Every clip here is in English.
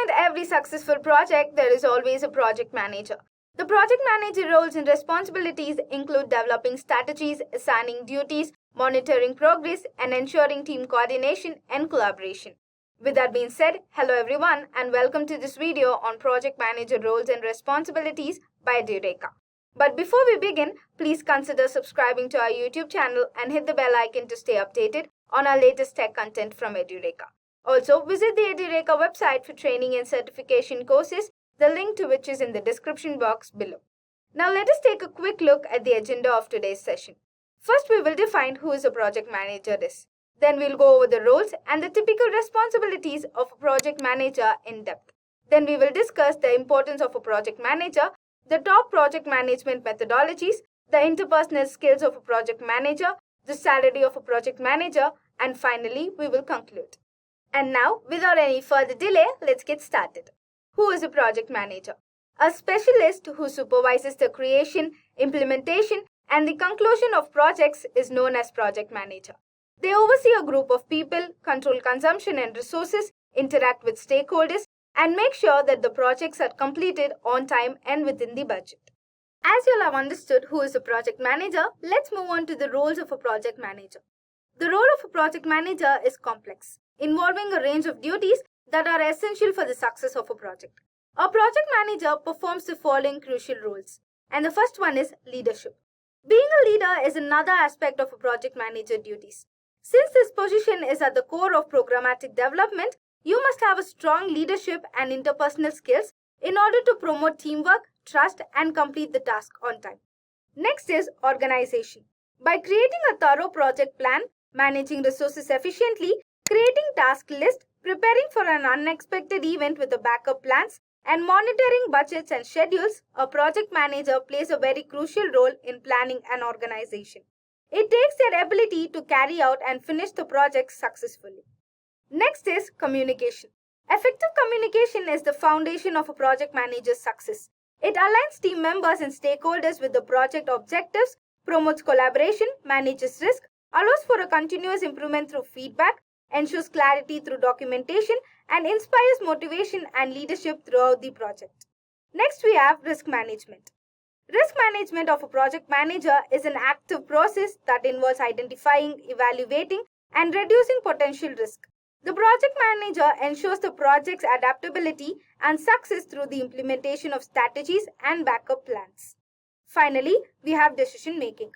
Behind every successful project, there is always a project manager. The project manager roles and responsibilities include developing strategies, assigning duties, monitoring progress, and ensuring team coordination and collaboration. With that being said, hello everyone and welcome to this video on project manager roles and responsibilities by Edureka. But before we begin, please consider subscribing to our YouTube channel and hit the bell icon to stay updated on our latest tech content from Edureka. Also, visit the Edureka website for training and certification courses, the link to which is in the description box below. Now let us take a quick look at the agenda of today's session. First, we will define who is a project manager is. Then we'll go over the roles and the typical responsibilities of a project manager in depth. Then we will discuss the importance of a project manager, the top project management methodologies, the interpersonal skills of a project manager, the salary of a project manager, and finally, we will conclude. And now, without any further delay, let's get started. Who is a project manager? A specialist who supervises the creation, implementation, and the conclusion of projects is known as project manager. They oversee a group of people, control consumption and resources, interact with stakeholders, and make sure that the projects are completed on time and within the budget. As you'll have understood who is a project manager, let's move on to the roles of a project manager. The role of a project manager is complex, involving a range of duties that are essential for the success of a project. A project manager performs the following crucial roles, and the first one is leadership. Being a leader is another aspect of a project manager duties. Since this position is at the core of programmatic development, you must have a strong leadership and interpersonal skills in order to promote teamwork, trust, and complete the task on time. Next is organization. By creating a thorough project plan, managing resources efficiently, creating task lists, preparing for an unexpected event with the backup plans, and monitoring budgets and schedules, a project manager plays a very crucial role in planning and organization. It takes their ability to carry out and finish the project successfully. Next is communication. Effective communication is the foundation of a project manager's success. It aligns team members and stakeholders with the project objectives, promotes collaboration, manages risk, allows for a continuous improvement through feedback, ensures clarity through documentation, and inspires motivation and leadership throughout the project. Next, we have risk management. Risk management of a project manager is an active process that involves identifying, evaluating, and reducing potential risk. The project manager ensures the project's adaptability and success through the implementation of strategies and backup plans. Finally, we have decision making.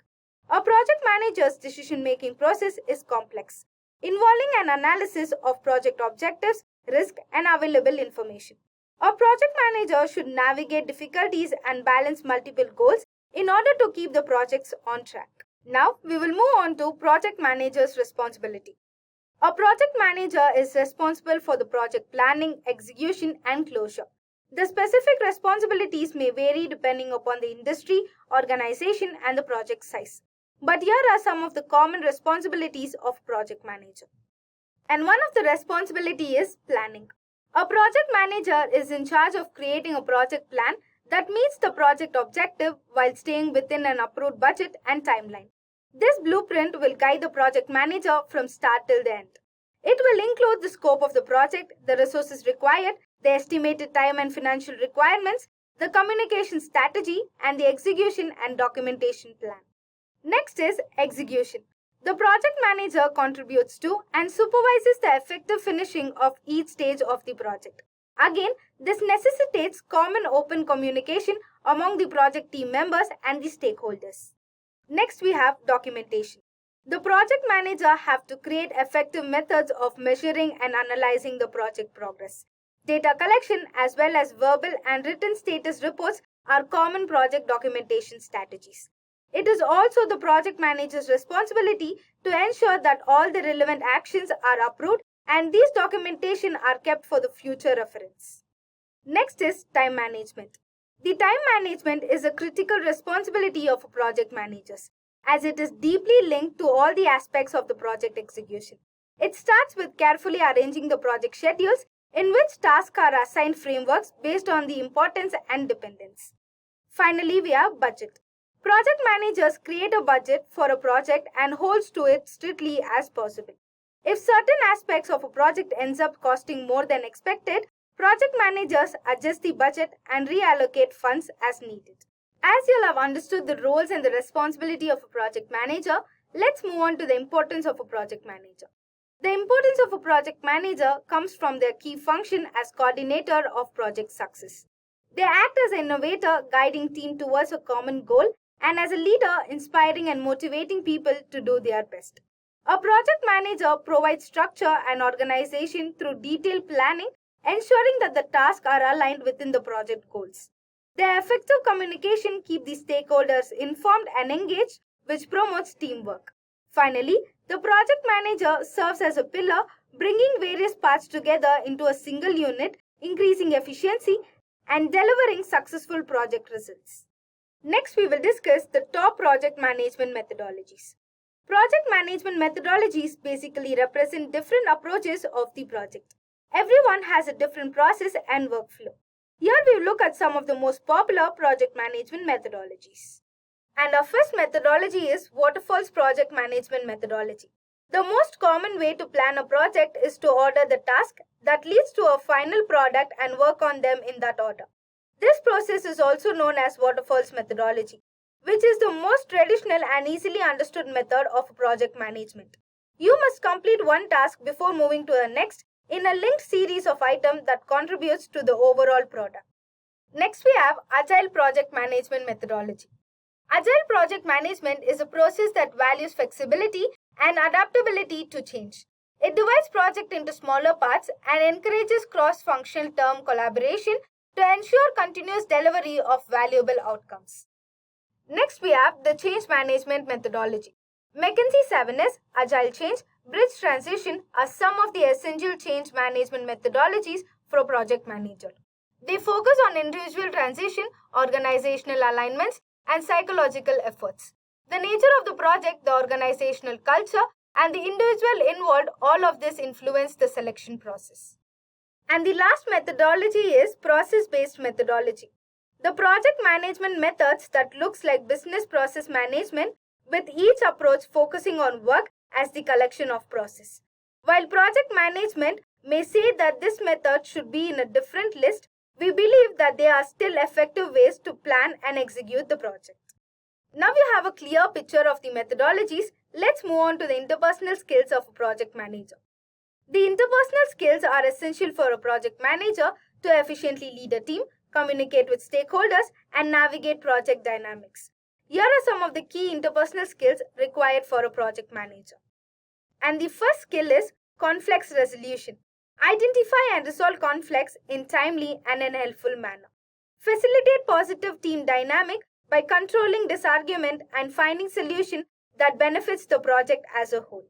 A project manager's decision-making process is complex, involving an analysis of project objectives, risk, and available information. A project manager should navigate difficulties and balance multiple goals in order to keep the projects on track. Now, we will move on to project manager's responsibility. A project manager is responsible for the project planning, execution, and closure. The specific responsibilities may vary depending upon the industry, organization, and the project size. But here are some of the common responsibilities of project manager. And one of the responsibility is planning. A project manager is in charge of creating a project plan that meets the project objective while staying within an approved budget and timeline. This blueprint will guide the project manager from start till the end. It will include the scope of the project, the resources required, the estimated time and financial requirements, the communication strategy, and the execution and documentation plan. Next is execution. The project manager contributes to and supervises the effective finishing of each stage of the project. Again, this necessitates common open communication among the project team members and the stakeholders. Next, we have documentation. The project manager have to create effective methods of measuring and analyzing the project progress. Data collection as well as verbal and written status reports are common project documentation strategies. It is also the project manager's responsibility to ensure that all the relevant actions are approved and these documentation are kept for the future reference. Next is time management. The time management is a critical responsibility of project managers as it is deeply linked to all the aspects of the project execution. It starts with carefully arranging the project schedules in which tasks are assigned frameworks based on the importance and dependence. Finally, we have budget. Project managers create a budget for a project and holds to it strictly as possible. If certain aspects of a project ends up costing more than expected, Project managers adjust the budget and reallocate funds as needed. As you'll have understood the roles and the responsibility of a project manager, let's move on to the importance of a project manager. The importance of a project manager comes from their key function as coordinator of project success. They act as an innovator, guiding team towards a common goal, and as a leader, inspiring and motivating people to do their best. A project manager provides structure and organization through detailed planning, ensuring that the tasks are aligned within the project goals. Their effective communication keeps the stakeholders informed and engaged, which promotes teamwork. Finally, the project manager serves as a pillar, bringing various parts together into a single unit, increasing efficiency and delivering successful project results. Next, we will discuss the top project management methodologies. Project management methodologies basically represent different approaches of the project. Everyone has a different process and workflow. Here we will look at some of the most popular project management methodologies. And our first methodology is Waterfall's project management methodology. The most common way to plan a project is to order the task that leads to a final product and work on them in that order. This process is also known as Waterfall's methodology, which is the most traditional and easily understood method of project management. You must complete one task before moving to the next in a linked series of items that contributes to the overall product. Next, we have Agile project management methodology. Agile project management is a process that values flexibility and adaptability to change. It divides project into smaller parts and encourages cross-functional team collaboration to ensure continuous delivery of valuable outcomes. Next, we have the change management methodology. McKinsey 7S, Agile Change, Bridge Transition are some of the essential change management methodologies for a project manager. They focus on individual transition, organizational alignments, and psychological efforts. The nature of the project, the organizational culture, and the individual involved, all of this influence the selection process. And the last methodology is process-based methodology. The project management methods that looks like business process management, with each approach focusing on work as the collection of process. While project management may say that this method should be in a different list, we believe that they are still effective ways to plan and execute the project. Now you have a clear picture of the methodologies. Let's move on to the interpersonal skills of a project manager. The interpersonal skills are essential for a project manager to efficiently lead a team, communicate with stakeholders, and navigate project dynamics. Here are some of the key interpersonal skills required for a project manager. And the first skill is conflict resolution. Identify and resolve conflicts in timely and in a helpful manner. Facilitate positive team dynamic by controlling disargument and finding solution that benefits the project as a whole.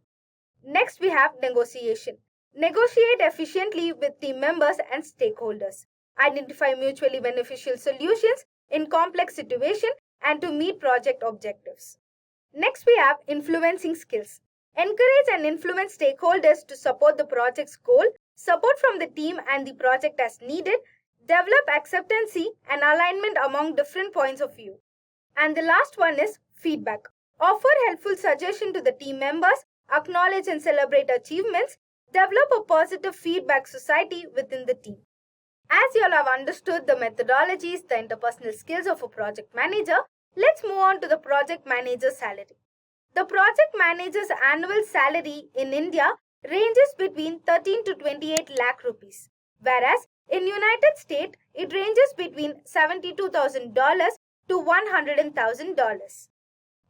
Next, we have negotiation. Negotiate efficiently with team members and stakeholders. Identify mutually beneficial solutions in complex situations and to meet project objectives. Next, we have influencing skills. Encourage and influence stakeholders to support the project's goal, support from the team and the project as needed, develop acceptance and alignment among different points of view. And the last one is feedback. Offer helpful suggestions to the team members, acknowledge and celebrate achievements, develop a positive feedback society within the team. As you all have understood the methodologies, the interpersonal skills of a project manager, let's move on to the project manager's salary. The project manager's annual salary in India ranges between 13 to 28 lakh rupees, whereas in United States, it ranges between $72,000 to $100,000.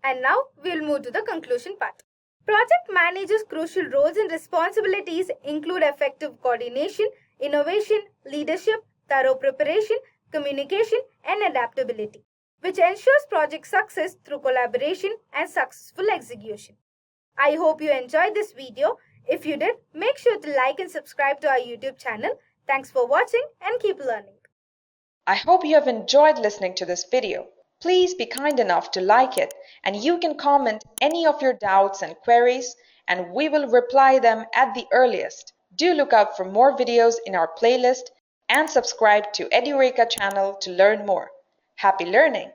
And now we'll move to the conclusion part. Project managers' crucial roles and responsibilities include effective coordination, innovation, leadership, thorough preparation, communication, and adaptability, which ensures project success through collaboration and successful execution. I hope you enjoyed this video. If you did, make sure to like and subscribe to our YouTube channel. Thanks for watching and keep learning. I hope you have enjoyed listening to this video. Please be kind enough to like it, and you can comment any of your doubts and queries, and we will reply them at the earliest. Do look out for more videos in our playlist and subscribe to Edureka channel to learn more. Happy learning!